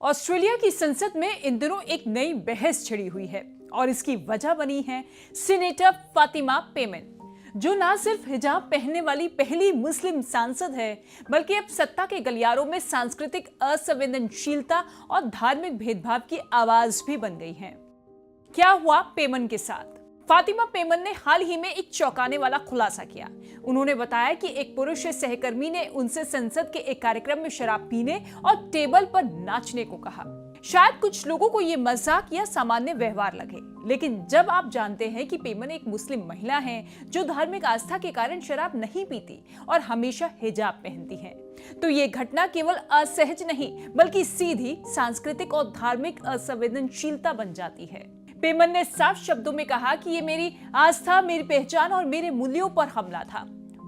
Australia की संसद में इन दिनों एक नई बहस छिड़ी हुई है और इसकी वजह बनी है सीनेटर फातिमा पेमन, जो ना सिर्फ हिजाब पहनने वाली पहली मुस्लिम सांसद है, बल्कि अब सत्ता के गलियारों में सांस्कृतिक असंवेदनशीलता और धार्मिक भेदभाव की आवाज भी बन गई है। क्या हुआ पेमन के साथ? फातिमा पेमन ने हाल ही में एक चौंकाने वाला खुलासा किया। उन्होंने बताया कि एक पुरुष सहकर्मी ने उनसे संसद के एक कार्यक्रम में शराब पीने और टेबल पर नाचने को कहा। शायद कुछ लोगों को यह मजाक या सामान्य व्यवहार लगे, लेकिन जब आप जानते हैं कि पेमन एक मुस्लिम महिला हैं जो धार्मिक आस्था के कारण शराब नहीं पीती और हमेशा हिजाब पहनती हैं, तो ये घटना केवल असहज नहीं बल्कि सीधी सांस्कृतिक और धार्मिक असंवेदनशीलता बन जाती है। पेमन ने साफ शब्दों में कहा कि ये मेरी आस्था, मेरी पहचान और मेरे मूल्यों पर हमला था।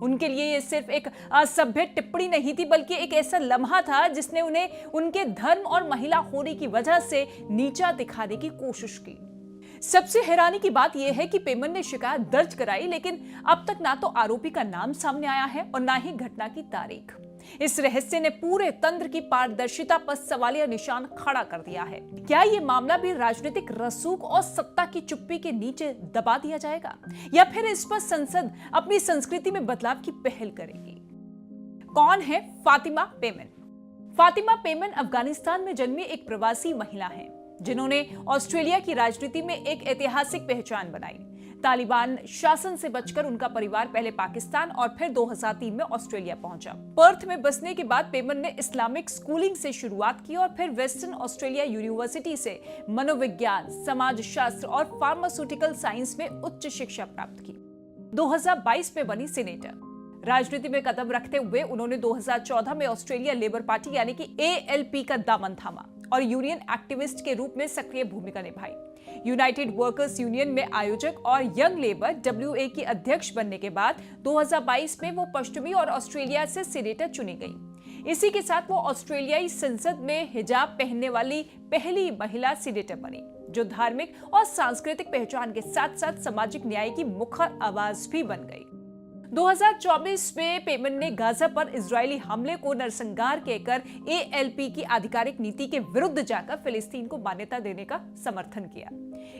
उनके लिए ये सिर्फ एक असभ्य टिप्पणी नहीं थी, बल्कि एक ऐसा लम्हा था जिसने उन्हें उनके धर्म और महिला होने की वजह से नीचा दिखाने की कोशिश की। सबसे हैरानी की बात यह है कि पेमन ने शिकायत दर्ज कराई, लेकिन अब तक ना तो आरोपी का नाम सामने आया है और ना ही घटना की तारीख। इस रहस्य ने पूरे तंत्र की पारदर्शिता पर सवालिया निशान खड़ा कर दिया है। क्या ये मामला भी राजनीतिक रसूख और सत्ता की चुप्पी के नीचे दबा दिया जाएगा, या फिर इस पर संसद अपनी संस्कृति में बदलाव की पहल करेगी? कौन है फातिमा पेमन? फातिमा पेमन अफगानिस्तान में जन्मी एक प्रवासी महिला है, जिन्होंने ऑस्ट्रेलिया की राजनीति में एक ऐतिहासिक पहचान बनाई। तालिबान शासन से बचकर उनका परिवार पहले पाकिस्तान और फिर 2003 में ऑस्ट्रेलिया पहुंचा। पर्थ में बसने के बाद पेमन ने इस्लामिक स्कूलिंग से शुरुआत की और फिर वेस्टर्न ऑस्ट्रेलिया यूनिवर्सिटी से मनोविज्ञान, समाजशास्त्र और फार्मास्यूटिकल साइंस में उच्च शिक्षा प्राप्त की। 2022 में बनी सीनेटर। राजनीति में कदम रखते हुए उन्होंने 2014 में ऑस्ट्रेलिया लेबर पार्टी यानी कि ALP का दामन थामा और यूनियन एक्टिविस्ट के रूप में सक्रिय भूमिका निभाई। यूनाइटेड वर्कर्स यूनियन में आयोजक और यंग लेबर WA की अध्यक्ष बनने के बाद 2022 में वो पश्चिमी और ऑस्ट्रेलिया से सीनेटर चुनी गई। इसी के साथ वो ऑस्ट्रेलियाई संसद में हिजाब पहनने वाली पहली महिला सीनेटर बनी, जो धार्मिक और सांस्कृतिक पहचान के साथ साथ सामाजिक न्याय की मुखर आवाज भी बन गई। 2024 में पेमन ने गाजा पर इजरायली हमले को नरसंहार कहकर ALP की आधिकारिक नीति के विरुद्ध जाकर फिलिस्तीन को मान्यता देने का समर्थन किया।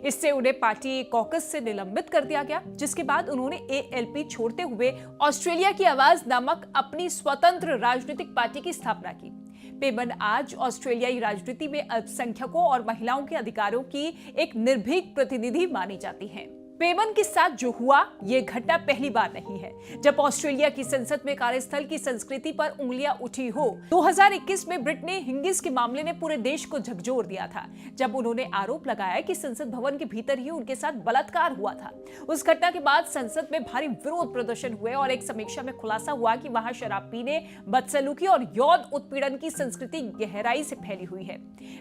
इससे उन्हें पार्टी कॉकस से निलंबित कर दिया गया, जिसके बाद उन्होंने ALP छोड़ते हुए ऑस्ट्रेलिया की आवाज नामक अपनी स्वतंत्र राजनीतिक पार्टी की स्थापना की। पेमन आज ऑस्ट्रेलियाई राजनीति में अल्पसंख्यकों और महिलाओं के अधिकारों की एक निर्भीक प्रतिनिधि मानी जाती हैं। पेमन के साथ जो हुआ, ये घटना पहली बार नहीं है जब ऑस्ट्रेलिया की संसद में कार्यस्थल की संस्कृति पर उंगलियां उठी हो। 2021 में ब्रिटनी हिंगिस के मामले ने पूरे देश को झकझोर दिया था, जब उन्होंने आरोप लगाया कि संसद भवन के भीतर ही उनके साथ बलात्कार हुआ था। उस घटना के बाद संसद में भारी विरोध प्रदर्शन हुए और एक समीक्षा में खुलासा हुआ कि वहां शराब पीने, बदसलूकी और यौन उत्पीड़न की संस्कृति गहराई से फैली हुई है।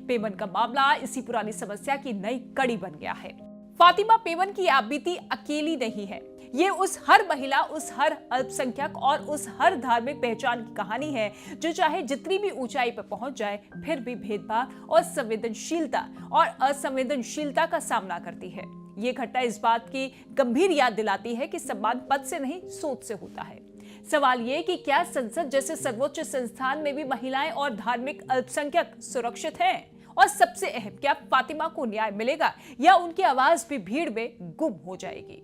पेमन का मामला इसी पुरानी समस्या की नई कड़ी बन गया है। फातिमा पेमन की आप बीती अकेली नहीं है। ये उस हर महिला, उस हर अल्पसंख्यक और उस हर धार्मिक पहचान की कहानी है, जो चाहे जितनी भी ऊंचाई पर पहुंच जाए, फिर भी भेदभाव और संवेदनशीलता और असंवेदनशीलता का सामना करती है। ये घटना इस बात की गंभीर याद दिलाती है कि सम्मान पद से नहीं, सोच से होता है। सवाल ये कि क्या संसद जैसे सर्वोच्च संस्थान में भी महिलाएं और धार्मिक अल्पसंख्यक सुरक्षित हैं? और सबसे अहम, क्या फातिमा को न्याय मिलेगा या उनकी आवाज भी भीड़ में गुम हो जाएगी?